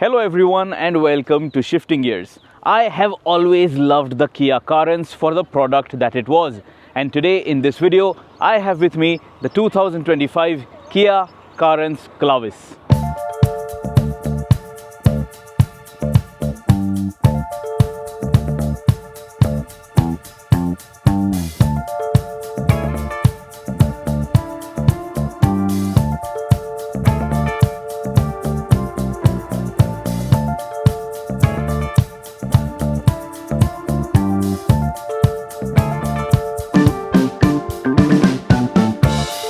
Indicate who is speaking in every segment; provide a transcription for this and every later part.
Speaker 1: Hello everyone and welcome to Shifting Gears. I have always loved the Kia Carens for the product that it was, and today in this video I have with me the 2025 Kia Carens Clavis.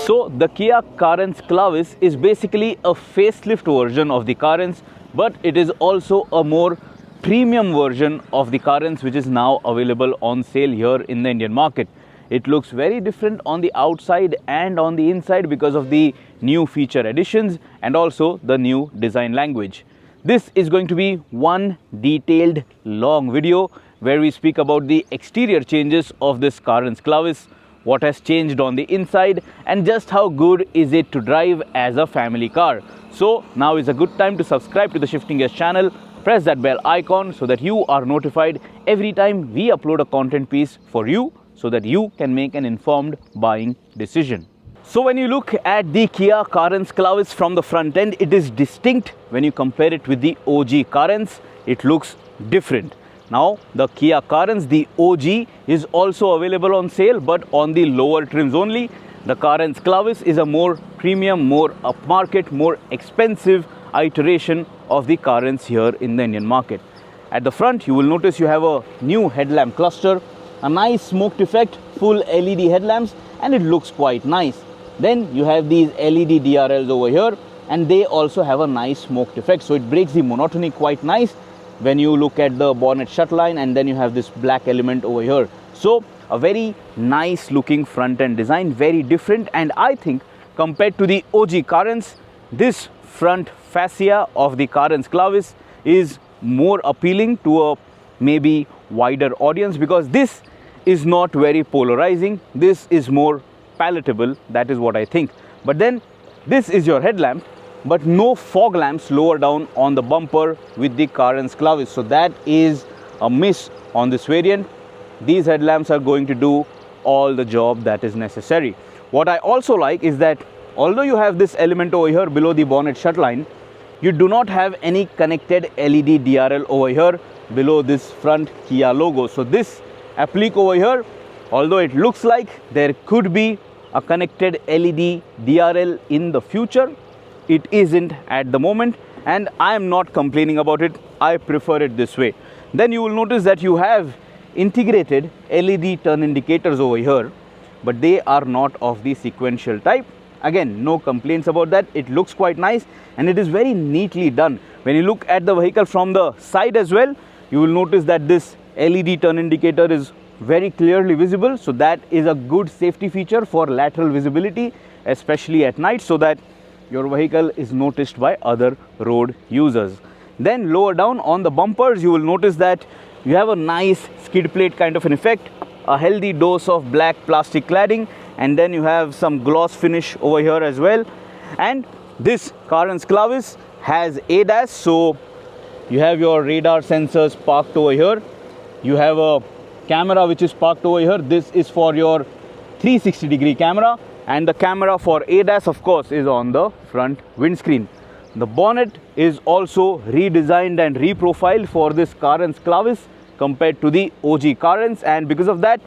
Speaker 1: So the Kia Carens Clavis is basically a facelift version of the Carens, but it is also a more premium version of the Carens, which is now available on sale here in the Indian market. It looks very different on the outside and on the inside because of the new feature additions and also the new design language. This is going to be one detailed long video where we speak about the exterior changes of this Carens Clavis, what has changed on the inside, and just how good is it to drive as a family car. So now is a good time to subscribe to the Shifting Gears channel, press that bell icon so that you are notified every time we upload a content piece for you, so that you can make an informed buying decision. So when you look at the Kia Carens Clavis from the front end, it is distinct. When you compare it with the OG Carens, it looks different. Now the Kia Carens, the OG, is also available on sale, but on the lower trims only. The Carens Clavis is a more premium, more upmarket, more expensive iteration of the Carens here in the Indian market. At the front, you will notice you have a new headlamp cluster, a nice smoked effect, full LED headlamps, and it looks quite nice. Then you have these LED DRLs over here, and they also have a nice smoked effect, so it breaks the monotony quite nice when you look at the bonnet shut line, and then you have this black element over here. So a very nice looking front end design, very different, and I think compared to the OG Carens, this front fascia of the Carens Clavis is more appealing to a maybe wider audience, because this is not very polarizing, this is more palatable, that is what I think. But then this is your headlamp, but no fog lamps lower down on the bumper with the Carens Clavis, so that is a miss on this variant. These headlamps are going to do all the job that is necessary. What I also like is that although you have this element over here below the bonnet shut line, you do not have any connected LED DRL over here below this front Kia logo. So this applique over here, although it looks like there could be a connected LED DRL in the future, it isn't at the moment, and I am not complaining about it. I prefer it this way. Then you will notice that you have integrated LED turn indicators over here, but they are not of the sequential type. Again, no complaints about that. It looks quite nice and it is very neatly done. When you look at the vehicle from the side as well, you will notice that this LED turn indicator is very clearly visible, so that is a good safety feature for lateral visibility, especially at night, so that your vehicle is noticed by other road users. Then lower down on the bumpers, you will notice that you have a nice skid plate kind of an effect, a healthy dose of black plastic cladding, and then you have some gloss finish over here as well. And this Carens Clavis has ADAS, so you have your radar sensors parked over here. You have a camera which is parked over here. This is for your 360-degree camera, and the camera for ADAS, of course, is on the front windscreen. The bonnet is also redesigned and reprofiled for this Carens Clavis compared to the OG Carens, and because of that,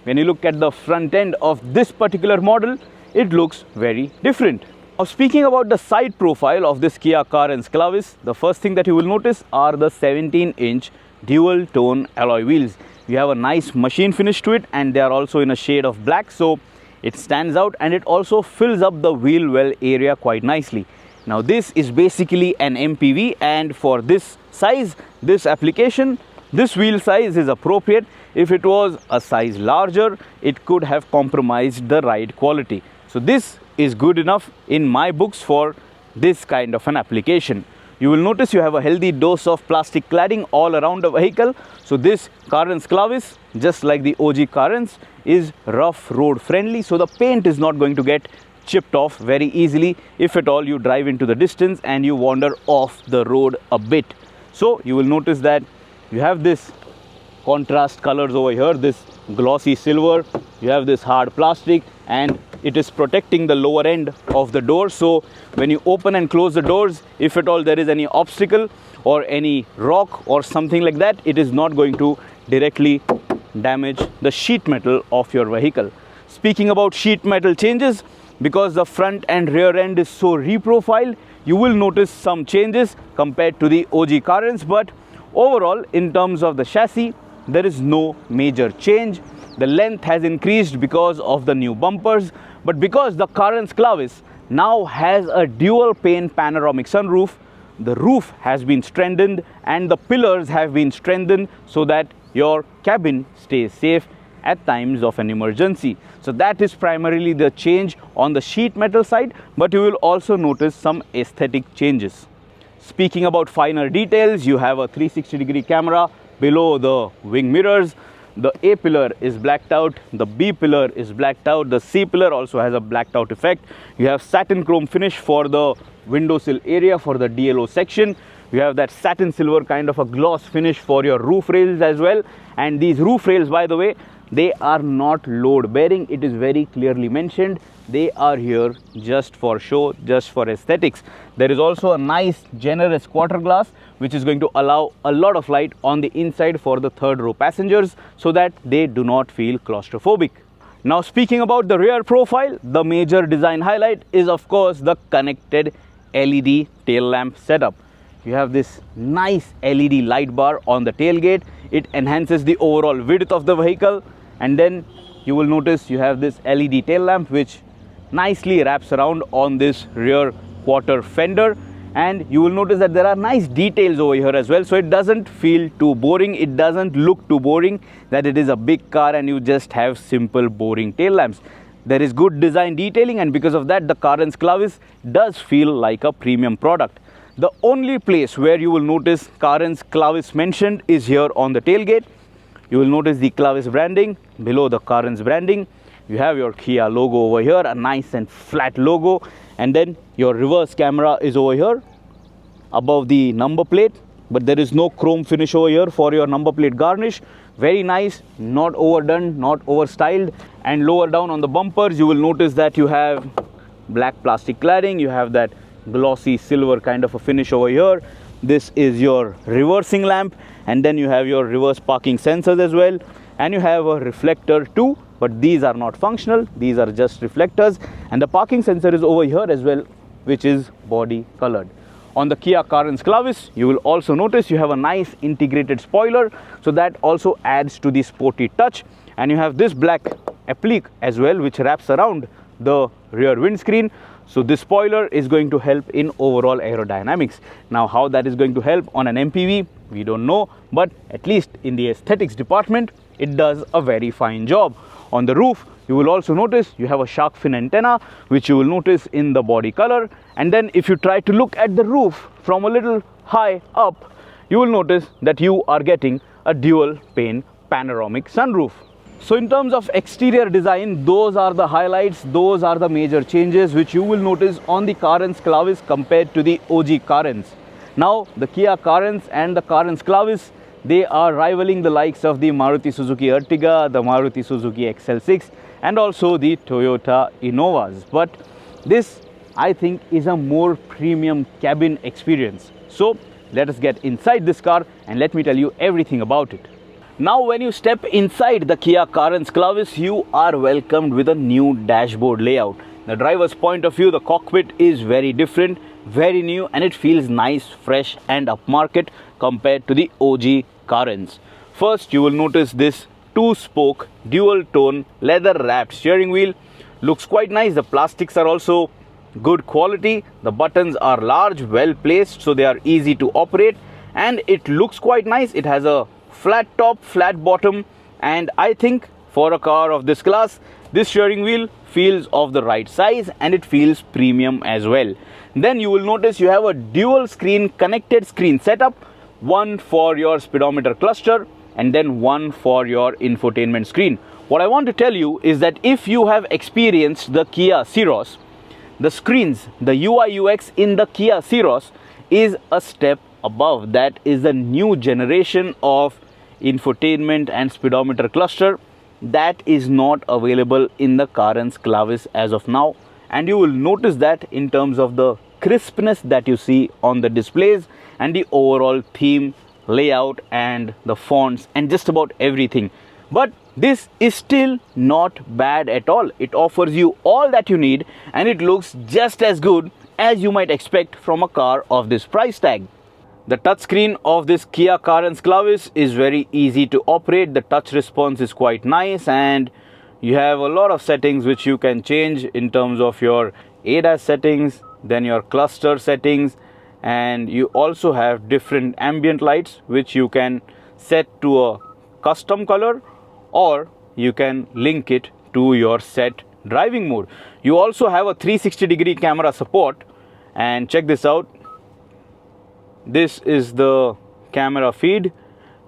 Speaker 1: when you look at the front end of this particular model, it looks very different. Now, speaking about the side profile of this Kia Carens Clavis, the first thing that you will notice are the 17-inch dual tone alloy wheels. You have a nice machine finish to it, and they are also in a shade of black, so it stands out, and it also fills up the wheel well area quite nicely. Now this is basically an MPV, and for this size, this application, this wheel size is appropriate. If it was a size larger, it could have compromised the ride quality. So this is good enough in my books for this kind of an application. You will notice you have a healthy dose of plastic cladding all around the vehicle. So this Carens Clavis, just like the OG Carens, is rough road friendly, so the paint is not going to get chipped off very easily if at all you drive into the distance and you wander off the road a bit. So you will notice that you have this contrast colors over here, this glossy silver, you have this hard plastic, and it is protecting the lower end of the door. So when you open and close the doors, if at all there is any obstacle or any rock or something like that, it is not going to directly damage the sheet metal of your vehicle. Speaking about sheet metal changes, because the front and rear end is so reprofiled, you will notice some changes compared to the OG Carens, but overall in terms of the chassis there is no major change. The length has increased because of the new bumpers, but because the Carens Clavis now has a dual pane panoramic sunroof, the roof has been strengthened and the pillars have been strengthened so that your cabin stays safe at times of an emergency. So that is primarily the change on the sheet metal side, but you will also notice some aesthetic changes. Speaking about finer details, you have a 360-degree camera below the wing mirrors. The A pillar is blacked out, the B pillar is blacked out, the C pillar also has a blacked out effect. You have satin chrome finish for the windowsill area for the DLO section. You have that satin silver kind of a gloss finish for your roof rails as well. And these roof rails, by the way, they are not load bearing. It is very clearly mentioned. They are here just for show, just for aesthetics. There is also a nice generous quarter glass which is going to allow a lot of light on the inside for the third row passengers so that they do not feel claustrophobic. Now speaking about the rear profile, the major design highlight is of course the connected LED tail lamp setup. You have this nice LED light bar on the tailgate. It enhances the overall width of the vehicle, and then you will notice you have this LED tail lamp which nicely wraps around on this rear quarter fender, and you will notice that there are nice details over here as well, so it doesn't feel too boring, it doesn't look too boring that it is a big car and you just have simple boring tail lamps. There is good design detailing, and because of that the Carens Clavis does feel like a premium product. The only place where you will notice Carens Clavis mentioned is here on the tailgate. You will notice the Clavis branding below the Carens branding. You have your Kia logo over here, a nice and flat logo, and then your reverse camera is over here above the number plate, but there is no chrome finish over here for your number plate garnish. Very nice, not overdone, not over styled. And lower down on the bumpers you will notice that you have black plastic cladding, you have that glossy silver kind of a finish over here. This is your reversing lamp, and then you have your reverse parking sensors as well, and you have a reflector too, but these are not functional, these are just reflectors. And the parking sensor is over here as well, which is body colored. On the Kia Carens Clavis, you will also notice you have a nice integrated spoiler, so that also adds to the sporty touch. And you have this black applique as well, which wraps around the rear windscreen. So this spoiler is going to help in overall aerodynamics. Now how that is going to help on an MPV, we don't know, but at least in the aesthetics department, it does a very fine job. On the roof, you will also notice you have a shark fin antenna, which you will notice in the body color. And then if you try to look at the roof from a little high up, you will notice that you are getting a dual pane panoramic sunroof. So in terms of exterior design, those are the highlights, those are the major changes which you will notice on the Carens Clavis compared to the OG Carens. Now the Kia Carens and the Carens Clavis, they are rivaling the likes of the Maruti Suzuki Ertiga, the Maruti Suzuki XL6 and also the Toyota Innovas. But this, I think, is a more premium cabin experience. So let us get inside this car and let me tell you everything about it. Now when you step inside the Kia Carens Clavis, you are welcomed with a new dashboard layout. The driver's point of view, the cockpit is very different, very new, and it feels nice, fresh and upmarket compared to the OG Carens. First, you will notice this 2-spoke dual tone leather wrapped steering wheel. Looks quite nice. The plastics are also good quality. The buttons are large, well placed, so they are easy to operate, and it looks quite nice. It has a flat top, flat bottom, and I think for a car of this class, this steering wheel feels of the right size and it feels premium as well. Then you will notice you have a dual screen connected screen setup, one for your speedometer cluster and then one for your infotainment screen. What I want to tell you is that if you have experienced the Kia Ceros, the screens, the UI UX in the Kia Ceros is a step above. That is the new generation of infotainment and speedometer cluster that is not available in the Carens Clavis as of now, and you will notice that in terms of the crispness that you see on the displays and the overall theme, layout and the fonts and just about everything. But this is still not bad at all. It offers you all that you need and it looks just as good as you might expect from a car of this price tag. The touchscreen of this Kia Carens Clavis is very easy to operate. The touch response is quite nice and you have a lot of settings which you can change in terms of your ADAS settings, then your cluster settings, and you also have different ambient lights which you can set to a custom color or you can link it to your set driving mode. You also have a 360-degree camera support, and check this out. This is the camera feed,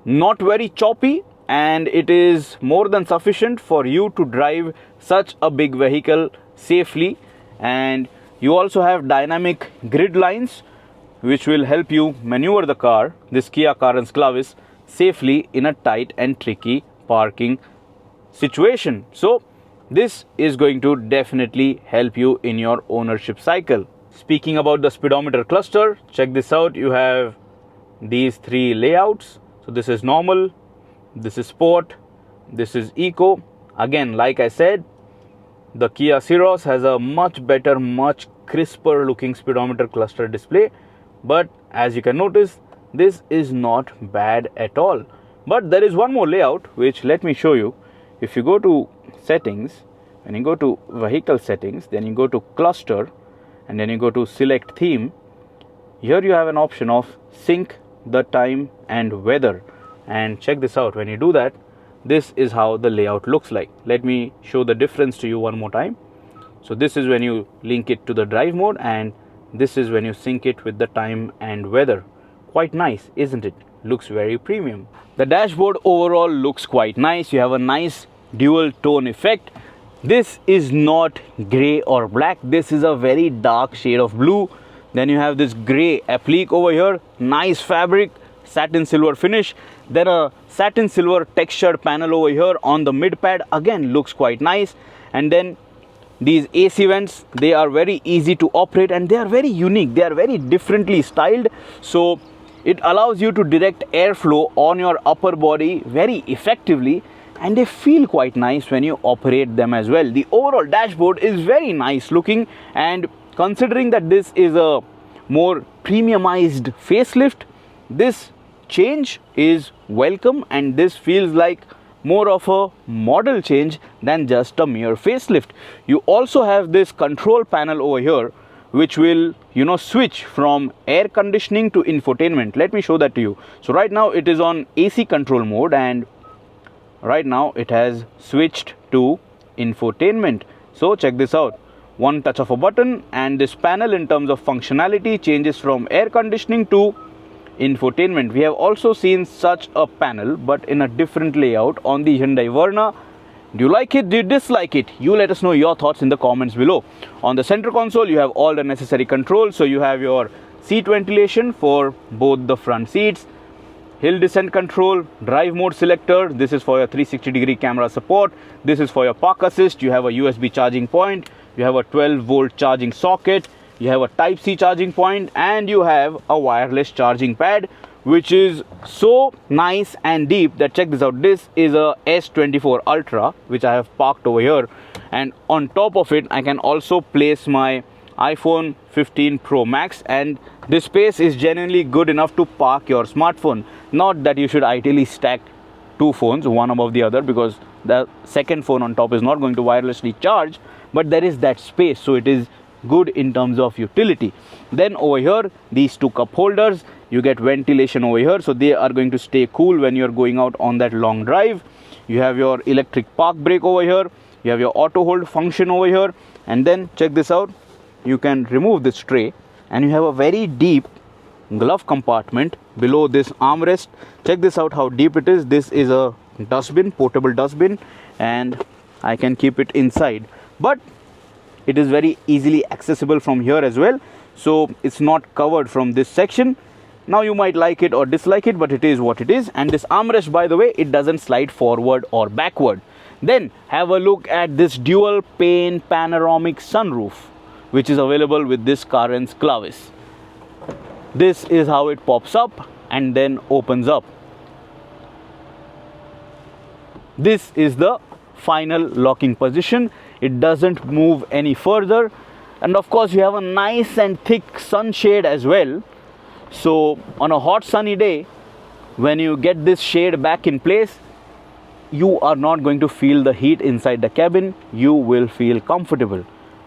Speaker 1: not very choppy, and it is more than sufficient for you to drive such a big vehicle safely. And you also have dynamic grid lines which will help you maneuver the car, this Kia Carens Clavis, safely in a tight and tricky parking situation. So this is going to definitely help you in your ownership cycle. Speaking about the speedometer cluster, check this out. You have these three layouts. So this is normal, this is sport, this is eco. Again, like I said, the Kia Ceros has a much better, much crisper looking speedometer cluster display. But as you can notice, this is not bad at all. But there is one more layout which let me show you. If you go to settings, when you go to vehicle settings, then you go to cluster and then you go to select theme. Here you have an option of sync the time and weather, and check this out. When you do that, this is how the layout looks like. Let me show the difference to you one more time. So this is when you link it to the drive mode and this is when you sync it with the time and weather. Quite nice, isn't it? Looks very premium. The dashboard overall looks quite nice. You have a nice dual tone effect. This is not gray or black. This is a very dark shade of blue. Then you have this gray applique over here. Nice fabric, satin silver finish. Then a satin silver textured panel over here on the mid pad. Again, looks quite nice. And then these AC vents, they are very easy to operate and they are very unique. They are very differently styled. So it allows you to direct airflow on your upper body very effectively, and they feel quite nice when you operate them as well. The overall dashboard is very nice looking, and considering that this is a more premiumized facelift, this change is welcome and this feels like more of a model change than just a mere facelift. You also have this control panel over here which will switch from air conditioning to infotainment. Let me show that to you. So right now it is on AC control mode and right now it has switched to infotainment. So check this out. One touch of a button and this panel in terms of functionality changes from air conditioning to infotainment. We have also seen such a panel but in a different layout on the Hyundai Verna. Do you like it? Do you dislike it? You let us know your thoughts in the comments below. On the center console, you have all the necessary controls. So you have your seat ventilation for both the front seats, hill descent control, drive mode selector. This is for your 360-degree camera support. This is for your park assist. You have a USB charging point. You have a 12-volt charging socket. You have a Type-C charging point and you have a wireless charging pad, which is so nice and deep that check this out. This is a S24 Ultra which I have parked over here, and on top of it I can also place my iPhone 15 Pro Max, and this space is genuinely good enough to park your smartphone. Not that you should ideally stack two phones one above the other, because the second phone on top is not going to wirelessly charge, but there is that space, so it is good in terms of utility. Then over here, these two cup holders, you get ventilation over here, so they are going to stay cool when you're going out on that long drive. You have your electric park brake over here, you have your auto hold function over here, and then check this out, you can remove this tray and you have a very deep glove compartment below this armrest. Check this out how deep it is. This is a dustbin, portable dustbin, and I can keep it inside. But it is very easily accessible from here as well, so it's not covered from this section. Now you might like it or dislike it, but it is what it is. And this armrest, by the way, it doesn't slide forward or backward. Then have a look at this dual pane panoramic sunroof, which is available with this Carens Clavis. This is how it pops up and then opens up. This is the final locking position. It doesn't move any further, and of course you have a nice and thick sunshade as well. So on a hot sunny day, when you get this shade back in place, you are not going to feel the heat inside the cabin. You will feel comfortable.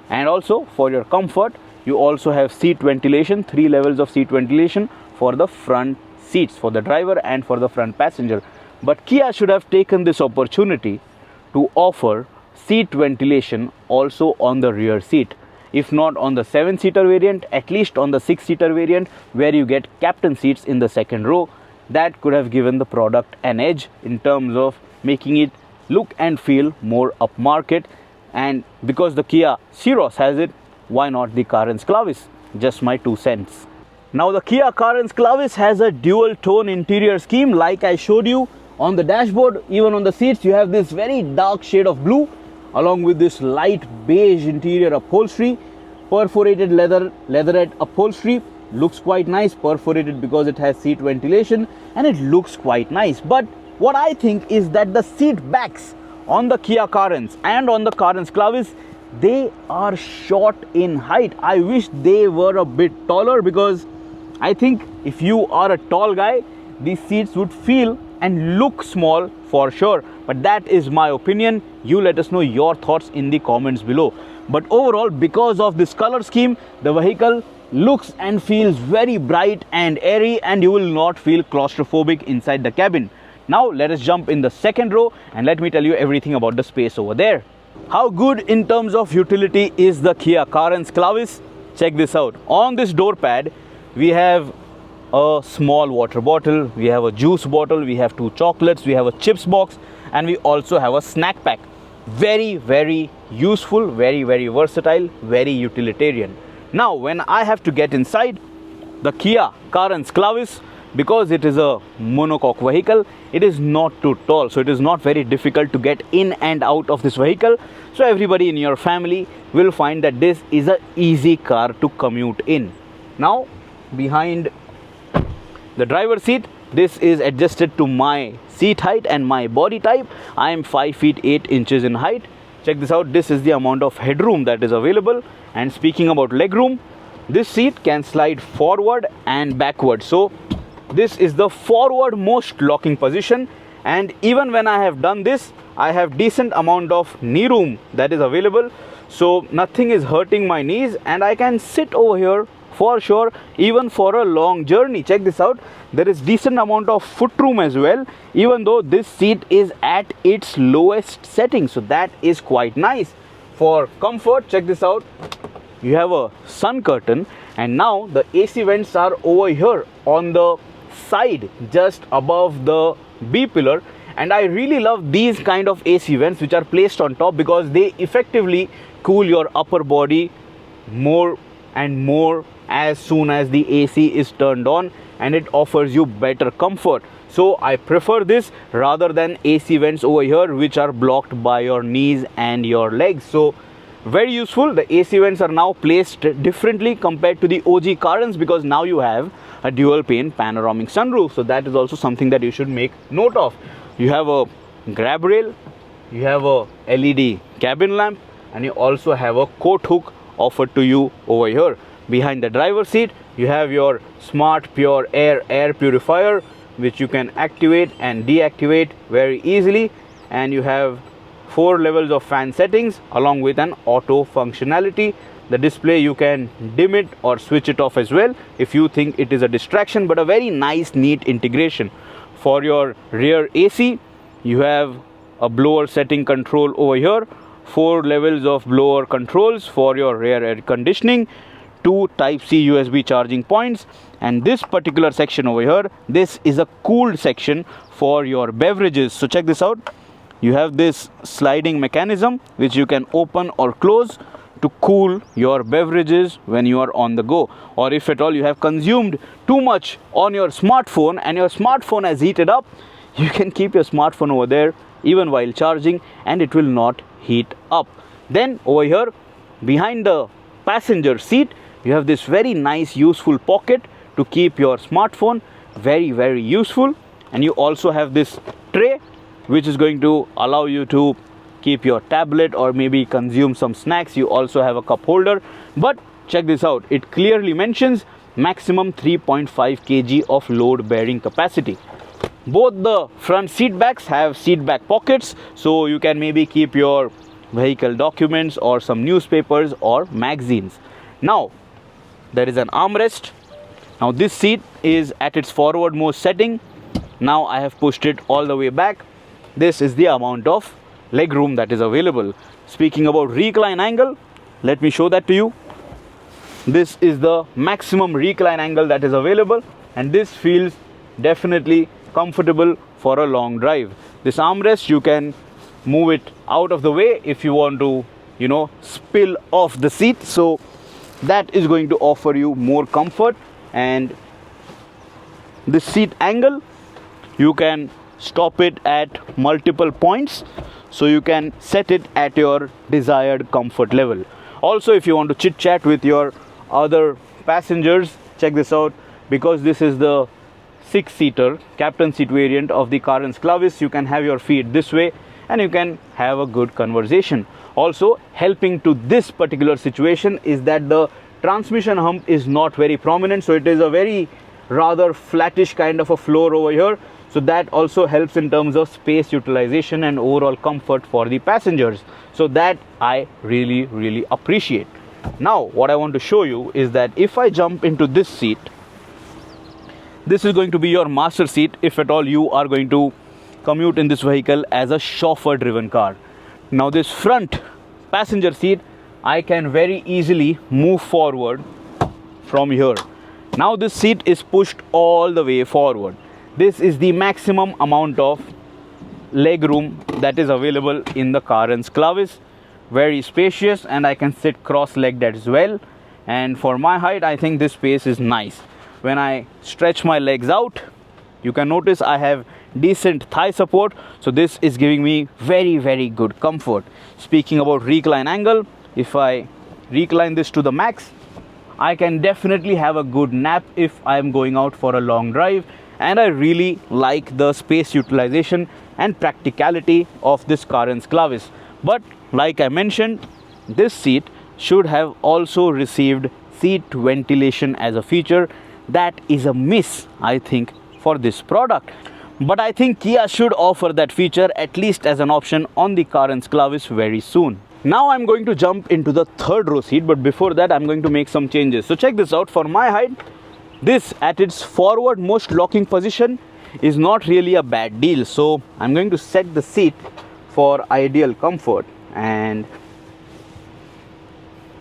Speaker 1: And also for your comfort, you also have seat ventilation, 3 levels of seat ventilation for the front seats, for the driver and for the front passenger. But Kia should have taken this opportunity to offer seat ventilation also on the rear seat. If not on the 7-seater variant, at least on the 6-seater variant, where you get captain seats in the second row. That could have given the product an edge in terms of making it look and feel more upmarket. And because the Kia Ceros has it, why not the Carens Clavis? Just my 2 cents. Now the Kia Carens Clavis has a dual tone interior scheme, like I showed you. On the dashboard, even on the seats, you have this very dark shade of blue along with this light beige interior upholstery. Perforated leatherette upholstery, looks quite nice, perforated because it has seat ventilation, and it looks quite nice. But what I think is that the seat backs on the Kia Carens and on the Carens Clavis, they are short in height. I wish they were a bit taller, because I think if you are a tall guy, these seats would feel and look small for sure. But that is my opinion. You let us know your thoughts in the comments below. But overall, because of this color scheme, the vehicle looks and feels very bright and airy, and you will not feel claustrophobic inside the cabin. Now let us jump in the second row and let me tell you everything about the space over there. How good in terms of utility is the Kia Carens Clavis? Check this out. On this door pad, we have a small water bottle, we have a juice bottle, we have 2 chocolates, we have a chips box, and we also have a snack pack. Very useful, very versatile, very utilitarian. Now when I have to get inside the Kia Carens Clavis, because it is a monocoque vehicle, it is not too tall, so it is not very difficult to get in and out of this vehicle. So everybody in your family will find that this is an easy car to commute in. Now behind the driver's seat, this is adjusted to my seat height and my body type. I am 5 feet 8 inches in height. Check this out. This is the amount of headroom that is available. And speaking about legroom, this seat can slide forward and backward. So this is the forward most locking position. And even when I have done this, I have decent amount of knee room that is available. So nothing is hurting my knees, and I can sit over here for sure, even for a long journey. Check this out. There is decent amount of foot room as well, even though this seat is at its lowest setting. So that is quite nice. For comfort, check this out. You have a sun curtain, and now the AC vents are over here on the side, just above the B pillar. And I really love these kind of AC vents which are placed on top, because they effectively cool your upper body more and more as soon as the AC is turned on, and it offers you better comfort. So I prefer this rather than AC vents over here which are blocked by your knees and your legs. So very useful. The AC vents are now placed differently compared to the OG Carens, because now you have a dual pane panoramic sunroof. So that is also something that you should make note of. You have a grab rail, you have a LED cabin lamp, and you also have a coat hook offered to you over here. Behind the driver's seat, you have your smart pure air purifier, which you can activate and deactivate very easily. And you have 4 levels of fan settings along with an auto functionality. The display, you can dim it or switch it off as well if you think it is a distraction, but a very nice neat integration. For your rear AC, you have a blower setting control over here, 4 levels of blower controls for your rear air conditioning, 2 Type-C USB charging points, and this particular section over here, this is a cooled section for your beverages. So check this out. You have this sliding mechanism which you can open or close to cool your beverages when you are on the go, or if at all you have consumed too much on your smartphone and your smartphone has heated up, you can keep your smartphone over there even while charging and it will not heat up. Then over here behind the passenger seat, you have this very nice useful pocket to keep your smartphone. Very useful. And you also have this tray which is going to allow you to keep your tablet or maybe consume some snacks. You also have a cup holder, but check this out, it clearly mentions maximum 3.5 kg of load bearing capacity. Both the front seat backs have seat back pockets, so you can maybe keep your vehicle documents or some newspapers or magazines. Now there is an armrest. Now this seat is at its forwardmost setting. Now I have pushed it all the way back. This is the amount of leg room that is available. Speaking about recline angle, let me show that to you. This is the maximum recline angle that is available, and this feels definitely comfortable for a long drive. This armrest, you can move it out of the way if you want to, spill off the seat, so that is going to offer you more comfort. And this seat angle, you can stop it at multiple points, so you can set it at your desired comfort level. Also, if you want to chit chat with your other passengers, check this out. Because this is the 6-seater captain seat variant of the Carens Clavis, you can have your feet this way and you can have a good conversation. Also helping to this particular situation is that the transmission hump is not very prominent, so it is a very rather flattish kind of a floor over here, so that also helps in terms of space utilization and overall comfort for the passengers. So that I really appreciate. Now what I want to show you is that if I jump into this seat, this is going to be your master seat if at all you are going to commute in this vehicle as a chauffeur driven car. Now this front passenger seat, I can very easily move forward from here. Now this seat is pushed all the way forward. This is the maximum amount of leg room that is available in the Carens Clavis. Very spacious, and I can sit cross-legged as well. And for my height, I think this space is nice. When I stretch my legs out, you can notice I have decent thigh support, so this is giving me very good comfort. Speaking about recline angle, if I recline this to the max, I can definitely have a good nap if I am going out for a long drive. And I really like the space utilization and practicality of this Carens Clavis. But like I mentioned, this seat should have also received seat ventilation as a feature. That is a miss, I think, for this product. But I think Kia should offer that feature at least as an option on the Carens Clavis very soon. Now I'm going to jump into the third row seat, but before that I'm going to make some changes. So check this out. For my height, this at its forwardmost locking position is not really a bad deal. So I'm going to set the seat for ideal comfort, and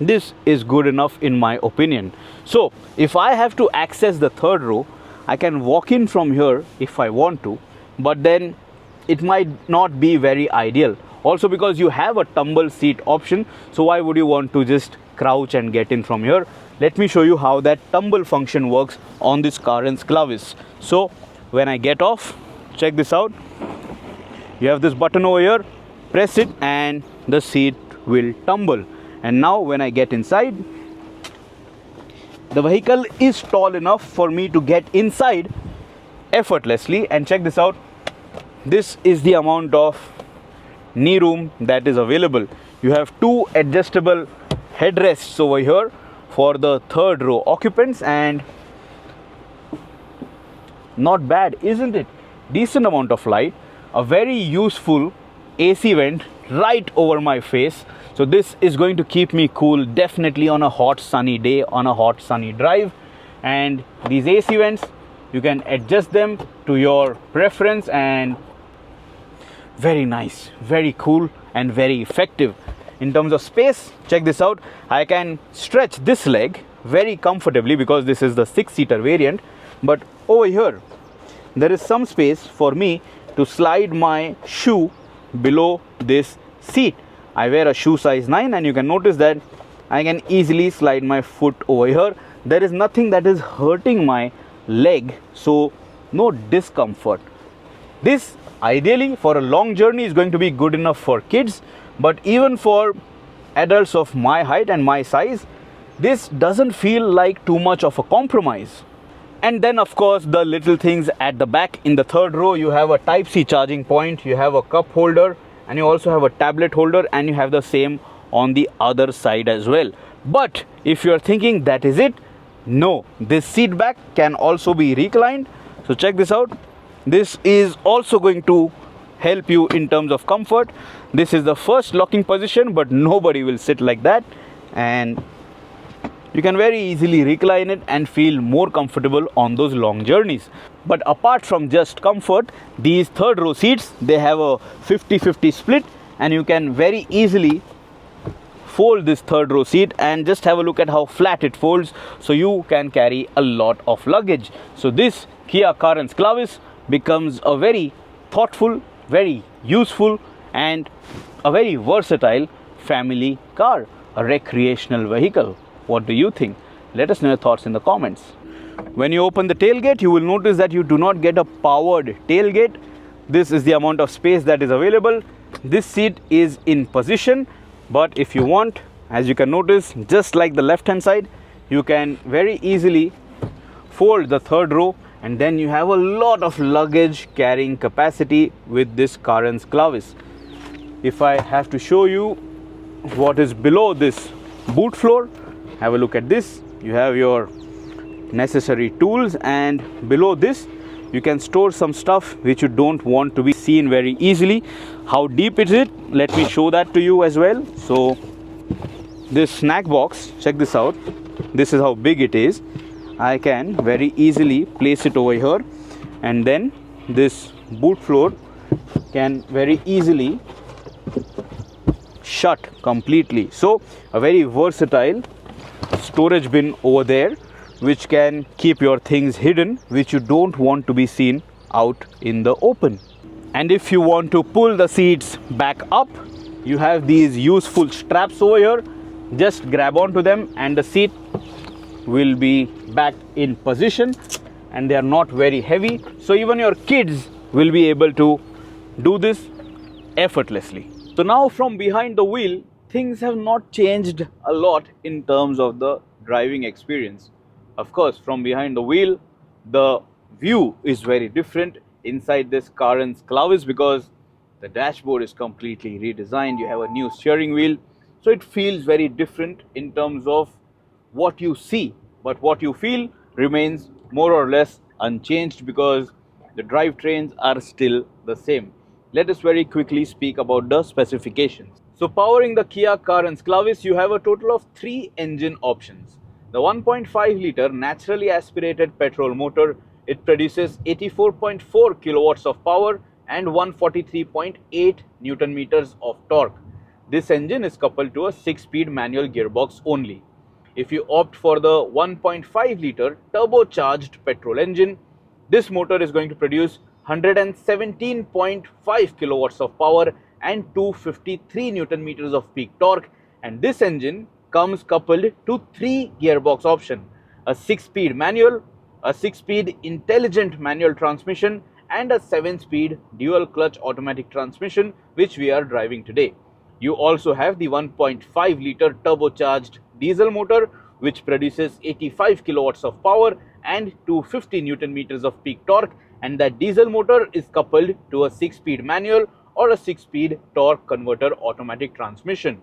Speaker 1: this is good enough in my opinion. So if I have to access the third row, I can walk in from here if I want to, but then it might not be very ideal. Also because you have a tumble seat option, so why would you want to just crouch and get in from here? Let me show you how that tumble function works on this Carens Clavis. So when I get off, check this out. You have this button over here, press it and the seat will tumble. And now when I get inside, the vehicle is tall enough for me to get inside effortlessly. And check this out. This is the amount of knee room that is available. You have two adjustable headrests over here for the third row occupants, and not bad, isn't it? Decent amount of light, a very useful AC vent right over my face. So this is going to keep me cool definitely on a hot sunny day, on a hot sunny drive. And these AC vents, you can adjust them to your preference, and very nice, very cool and very effective. In terms of space, check this out. I can stretch this leg very comfortably because this is the 6-seater variant, but over here there is some space for me to slide my shoe below this seat. I wear a shoe size 9, and you can notice that I can easily slide my foot over here. There is nothing that is hurting my leg, so no discomfort. This ideally for a long journey is going to be good enough for kids, but even for adults of my height and my size, this doesn't feel like too much of a compromise. And then of course the little things at the back. In the third row you have a Type-C charging point, you have a cup holder, and you also have a tablet holder, and you have the same on the other side as well. But if you are thinking that is it, no, this seat back can also be reclined. So check this out. This is also going to help you in terms of comfort. This is the first locking position, but nobody will sit like that, and you can very easily recline it and feel more comfortable on those long journeys. But apart from just comfort, these third row seats, they have a 50-50 split, and you can very easily fold this third row seat, and just have a look at how flat it folds, so you can carry a lot of luggage. So this Kia Carens Clavis becomes a very thoughtful, very useful, and a very versatile family car, a recreational vehicle. What do you think? Let us know your thoughts in the comments. When you open the tailgate, you will notice that you do not get a powered tailgate. This is the amount of space that is available. This seat is in position, but if you want, as you can notice, just like the left hand side, you can very easily fold the third row, and then you have a lot of luggage carrying capacity with this Carens Clavis. If I have to show you what is below this boot floor, have a look at this. You have your necessary tools, and below this you can store some stuff which you don't want to be seen very easily. How deep is it? Let me show that to you as well. So this snack box, check this out. This is how big it is. I can very easily place it over here, and then this boot floor can very easily shut completely. So a very versatile storage bin over there, which can keep your things hidden which you don't want to be seen out in the open. And if you want to pull the seats back up, you have these useful straps over here. Just grab onto them and the seat will be back in position, and they are not very heavy, so even your kids will be able to do this effortlessly. So now from behind the wheel, things have not changed a lot in terms of the driving experience. Of course, from behind the wheel, the view is very different inside this Carens Clavis, because the dashboard is completely redesigned. You have a new steering wheel, so it feels very different in terms of what you see, but what you feel remains more or less unchanged, because the drivetrains are still the same. Let us very quickly speak about the specifications. So powering the Kia Carens Clavis, you have a total of 3 engine options. The 1.5 litre naturally aspirated petrol motor, it produces 84.4 kilowatts of power and 143.8 Newton meters of torque. This engine is coupled to a 6-speed manual gearbox only. If you opt for the 1.5 litre turbocharged petrol engine, this motor is going to produce 117.5 kilowatts of power and 253 Newton meters of peak torque, and this engine comes coupled to 3 gearbox option: a 6-speed manual, a 6-speed intelligent manual transmission, and a 7-speed dual clutch automatic transmission, which we are driving today. You also have the 1.5 litre turbocharged diesel motor, which produces 85 kilowatts of power and 250 Newton meters of peak torque, and that diesel motor is coupled to a 6-speed manual or a 6-speed torque converter automatic transmission.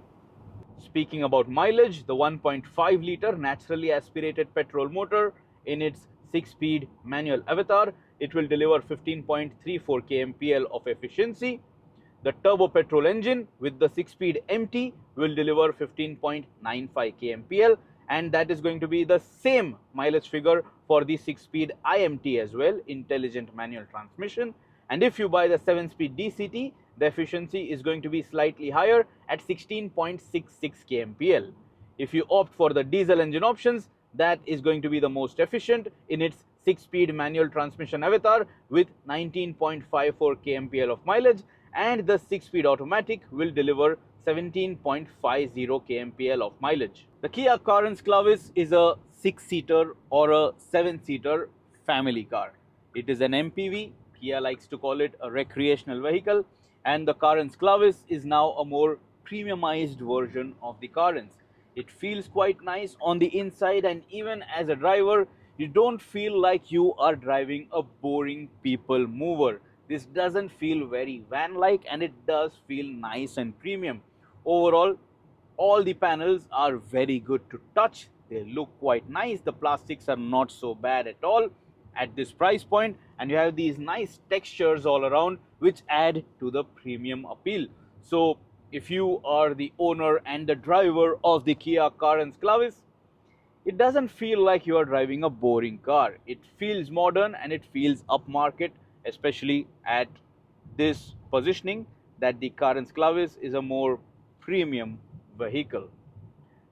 Speaker 1: Speaking about mileage, the 1.5 litre naturally aspirated petrol motor, in its 6-speed manual avatar, it will deliver 15.34 kmpl of efficiency. The turbo petrol engine with the 6-speed MT will deliver 15.95 kmpl, and that is going to be the same mileage figure for the 6-speed IMT as well, intelligent manual transmission. And if you buy the 7-speed DCT, the efficiency is going to be slightly higher at 16.66 kmpl. If you opt for the diesel engine options, that is going to be the most efficient in its 6-speed manual transmission avatar with 19.54 kmpl of mileage, and the 6-speed automatic will deliver 17.50 kmpl of mileage. The Kia Carens Clavis is a 6-seater or a 7-seater family car. It is an MPV. Kia likes to call it a recreational vehicle, and the Carens Clavis is now a more premiumized version of the Carens. It feels quite nice on the inside, and even as a driver, you don't feel like you are driving a boring people mover. This doesn't feel very van-like, and it does feel nice and premium. Overall, all the panels are very good to touch. They look quite nice. The plastics are not so bad at all at this price point, and you have these nice textures all around which add to the premium appeal. So if you are the owner and the driver of the Kia Carens Clavis, it doesn't feel like you are driving a boring car. It feels modern and it feels upmarket, especially at this positioning that the Carens Clavis is a more premium vehicle.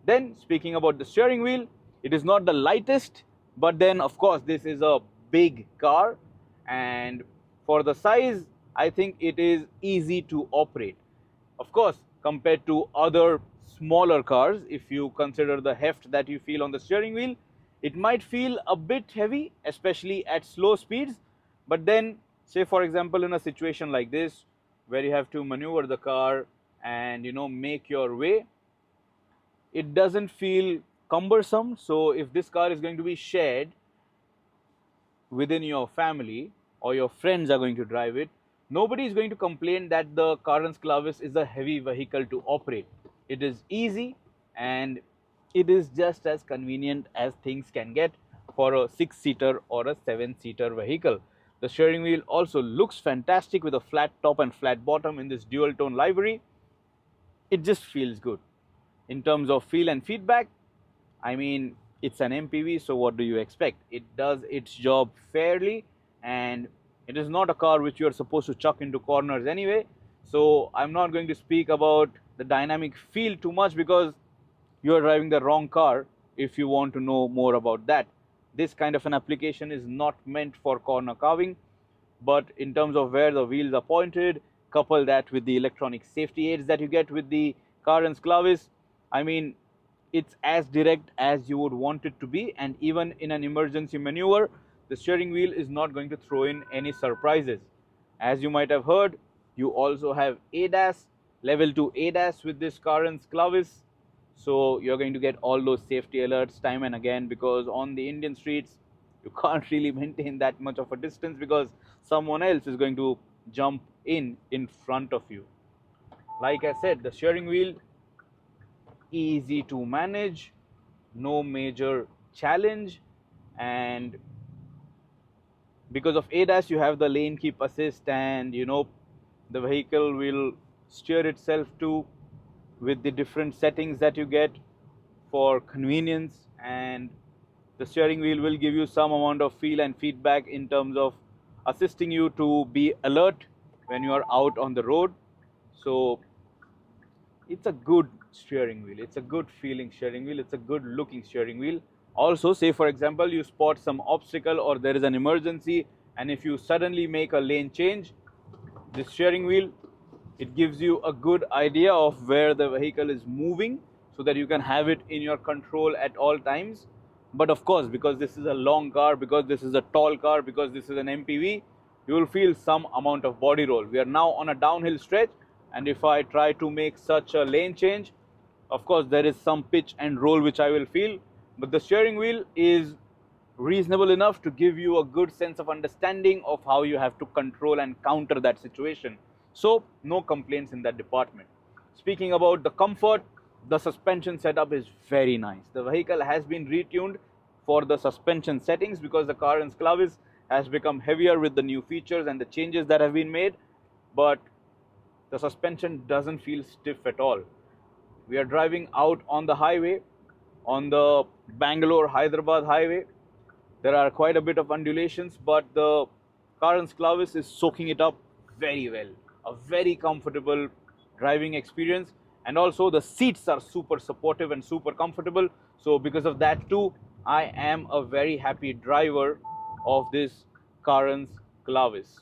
Speaker 1: Then, speaking about the steering wheel, it is not the lightest, but then of course this is a big car, and for the size I think it is easy to operate. Of course, compared to other smaller cars, if you consider the heft that you feel on the steering wheel, it might feel a bit heavy, especially at slow speeds. But then, say for example, in a situation like this where you have to maneuver the car and make your way, it doesn't feel cumbersome. So if this car is going to be shared within your family or your friends are going to drive it, nobody is going to complain that the Carens Clavis is a heavy vehicle to operate. It is easy and it is just as convenient as things can get for a 6-seater or a 7-seater vehicle. The steering wheel also looks fantastic with a flat top and flat bottom in this dual tone livery. It just feels good. In terms of feel and feedback, I mean, it's an MPV, so what do you expect? It does its job fairly, and it is not a car which you are supposed to chuck into corners anyway. So I'm not going to speak about the dynamic feel too much because you are driving the wrong car if you want to know more about that. This kind of an application is not meant for corner carving, but in terms of where the wheels are pointed, couple that with the electronic safety aids that you get with the Carens Clavis, I mean, it's as direct as you would want it to be, and even in an emergency maneuver, the steering wheel is not going to throw in any surprises. As you might have heard, you also have ADAS, level 2 ADAS with this Carens Clavis. So you're going to get all those safety alerts time and again, because on the Indian streets, you can't really maintain that much of a distance because someone else is going to jump in front of you. Like I said, the steering wheel, easy to manage, no major challenge, and because of ADAS you have the lane keep assist, and the vehicle will steer itself too with the different settings that you get for convenience, and the steering wheel will give you some amount of feel and feedback in terms of assisting you to be alert when you are out on the road. So it's a good steering wheel, it's a good feeling steering wheel, it's a good looking steering wheel. Also, say for example you spot some obstacle or there is an emergency, and if you suddenly make a lane change, this steering wheel, it gives you a good idea of where the vehicle is moving so that you can have it in your control at all times. But of course, because this is a long car, because this is a tall car, because this is an MPV, you will feel some amount of body roll. We are now on a downhill stretch, and if I try to make such a lane change, of course there is some pitch and roll which I will feel, but the steering wheel is reasonable enough to give you a good sense of understanding of how you have to control and counter that situation. So no complaints in that department. Speaking about the comfort, the suspension setup is very nice. The vehicle has been retuned for the suspension settings because the Carens Clavis has become heavier with the new features and the changes that have been made, but the suspension doesn't feel stiff at all. We are driving out on the highway, on the Bangalore-Hyderabad highway. There are quite a bit of undulations, but the Carens Clavis is soaking it up very well. A very comfortable driving experience, and also the seats are super supportive and super comfortable. So because of that too, I am a very happy driver of this Carens Clavis.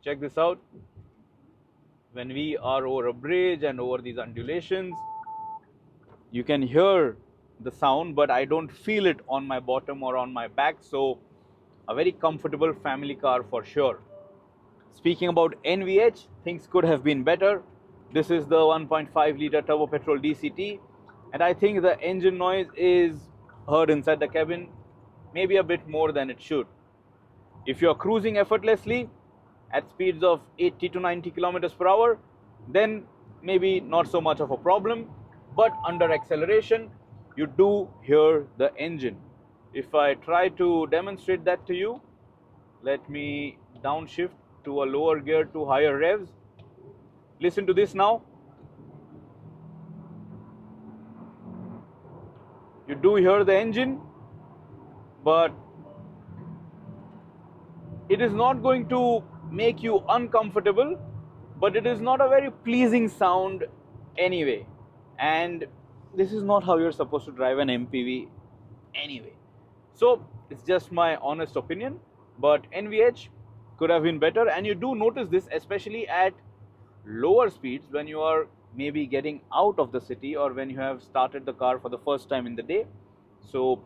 Speaker 1: Check this out. when we are over a bridge and over these undulations, you can hear the sound, but I don't feel it on my bottom or on my back. So a very comfortable family car for sure. Speaking about NVH, things could have been better. This is the 1.5 liter turbo petrol DCT, and I think the engine noise is heard inside the cabin maybe a bit more than it should. If you are cruising effortlessly at speeds of 80 to 90 kilometers per hour, then maybe not so much of a problem, but under acceleration, you do hear the engine. If I try to demonstrate that to you, let me downshift to a lower gear to higher revs. Listen to this now. You do hear the engine, but it is not going to make you uncomfortable, but it is not a very pleasing sound anyway. And this is not how you're supposed to drive an MPV anyway. So it's just my honest opinion, but NVH could have been better. And you do notice this especially at lower speeds when you are maybe getting out of the city or when you have started the car for the first time in the day. So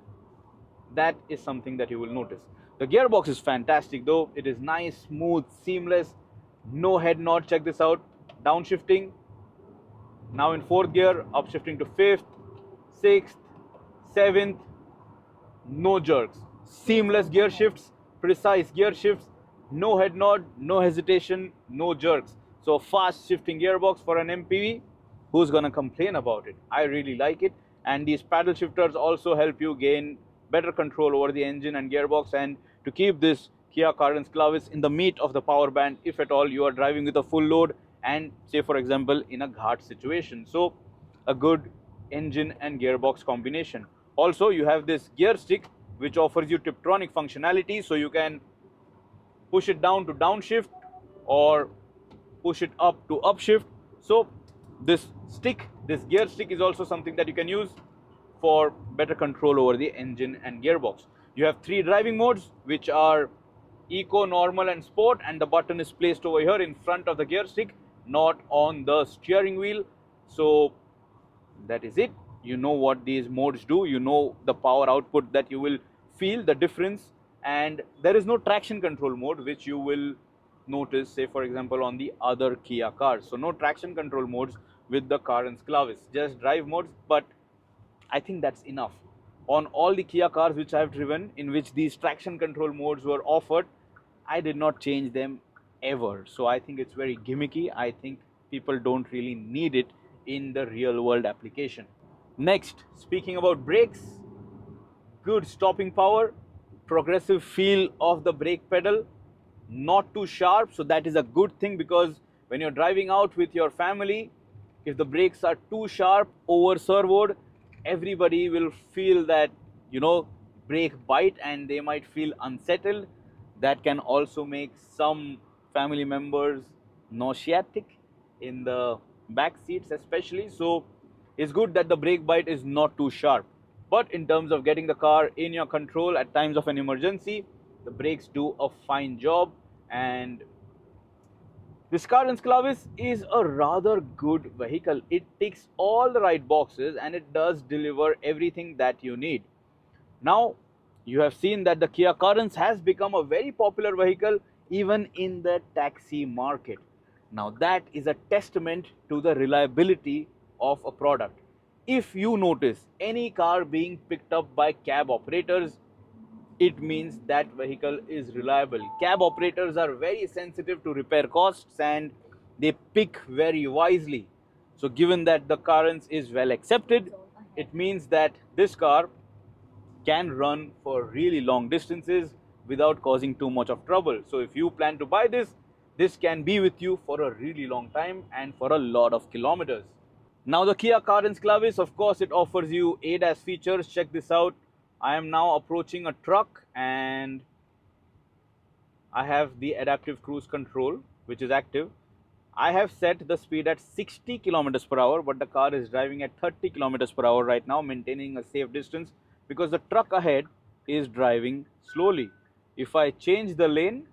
Speaker 1: that is something that you will notice. The gearbox is fantastic though. It is nice, smooth, seamless, no head nod. Check this out. Downshifting, now in 4th gear, upshifting to 5th, 6th, 7th, no jerks. Seamless gear shifts, precise gear shifts, no head nod, no hesitation, no jerks. So fast shifting gearbox for an MPV, who's gonna complain about it? I really like it. And these paddle shifters also help you gain better control over the engine and gearbox, and to keep this Kia Carens Clavis in the meat of the power band if at all you are driving with a full load and say for example in a ghat situation. So a good engine and gearbox combination. Also you have this gear stick which offers you Tiptronic functionality, so you can push it down to downshift or push it up to upshift. So this gear stick is also something that you can use for better control over the engine and gearbox. You have 3 driving modes which are Eco, Normal and Sport, and the button is placed over here in front of the gear stick, not on the steering wheel. So that is it. You know what these modes do, you know the power output that you will feel the difference, and there is no traction control mode which you will notice say for example on the other Kia cars. So no traction control modes with the Carens Clavis, just drive modes, but I think that's enough. On all the Kia cars which I have driven in which these traction control modes were offered, I did not change them ever. So I think it's very gimmicky. I think people don't really need it in the real world application. Next, speaking about brakes, good stopping power, progressive feel of the brake pedal, not too sharp. So that is a good thing, because when you're driving out with your family, if the brakes are too sharp, over servoed, everybody will feel that, you know, brake bite, and they might feel unsettled. That can also make some family members nauseatic in the back seats especially. So it's good that the brake bite is not too sharp. But in terms of getting the car in your control at times of an emergency, the brakes do a fine job. And this Carens Clavis is a rather good vehicle. It ticks all the right boxes and it does deliver everything that you need. Now, you have seen that the Kia Carens has become a very popular vehicle even in the taxi market. Now, that is a testament to the reliability of a product. If you notice any car being picked up by cab operators, it means that vehicle is reliable. Cab operators are very sensitive to repair costs and they pick very wisely. So given that the Carens is well accepted, it means that this car can run for really long distances without causing too much of trouble. So if you plan to buy this, this can be with you for a really long time and for a lot of kilometers. Now the Kia Carens Clavis, of course, it offers you ADAS features. Check this out. I am now approaching a truck and I have the adaptive cruise control which is active. I have set the speed at 60 kilometers per hour, but the car is driving at 30 kilometers per hour right now, maintaining a safe distance because the truck ahead is driving slowly. If I change the lane,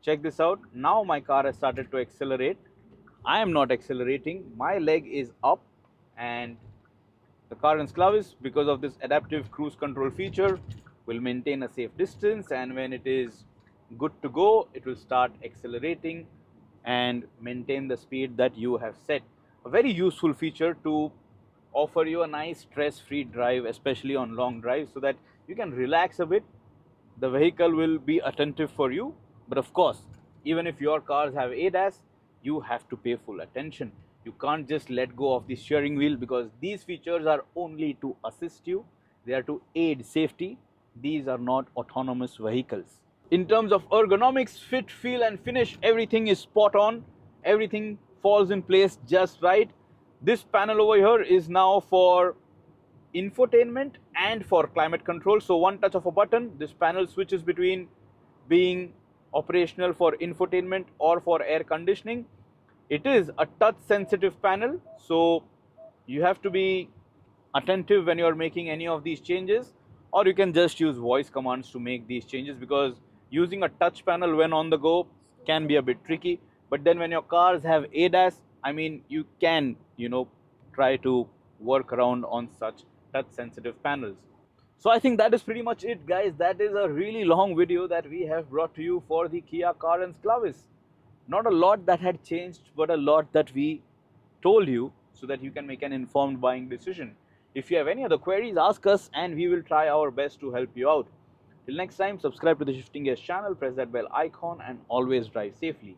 Speaker 1: check this out. Now my car has started to accelerate I am not accelerating, my leg is up, and the Carens Clavis, because of this adaptive cruise control feature, will maintain a safe distance, and when it is good to go, it will start accelerating and maintain the speed that you have set. A very useful feature to offer you a nice stress-free drive, especially on long drives, so that you can relax a bit. The vehicle will be attentive for you, but of course, even if your cars have ADAS, you have to pay full attention. You can't just let go of the steering wheel, because these features are only to assist you, they are to aid safety. These are not autonomous vehicles. In terms of ergonomics, fit, feel and finish, everything is spot on. Everything falls in place just right. This panel over here is now for infotainment and for climate control. So one touch of a button, this panel switches between being operational for infotainment or for air conditioning. It is a touch sensitive panel, so you have to be attentive when you are making any of these changes, or you can just use voice commands to make these changes, because using a touch panel when on the go can be a bit tricky. But then when your cars have ADAS, I mean, you can, try to work around on such touch sensitive panels. So I think that is pretty much it, guys. That is a really long video that we have brought to you for the Kia Carens Clavis. Not a lot that had changed, but a lot that we told you so that you can make an informed buying decision. If you have any other queries, ask us and we will try our best to help you out. Till next time, subscribe to the Shifting Gears channel, press that bell icon and always drive safely.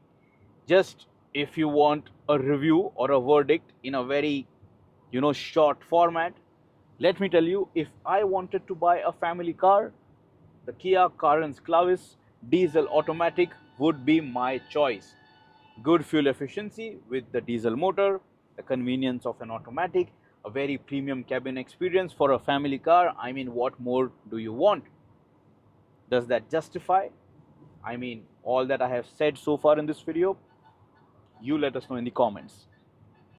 Speaker 1: Just if you want a review or a verdict in a very, short format, let me tell you, if I wanted to buy a family car, the Kia Carens Clavis diesel automatic would be my choice. Good fuel efficiency with the diesel motor, the convenience of an automatic, a very premium cabin experience for a family car. I mean, what more do you want? Does that justify, all that I have said so far in this video? You let us know in the comments.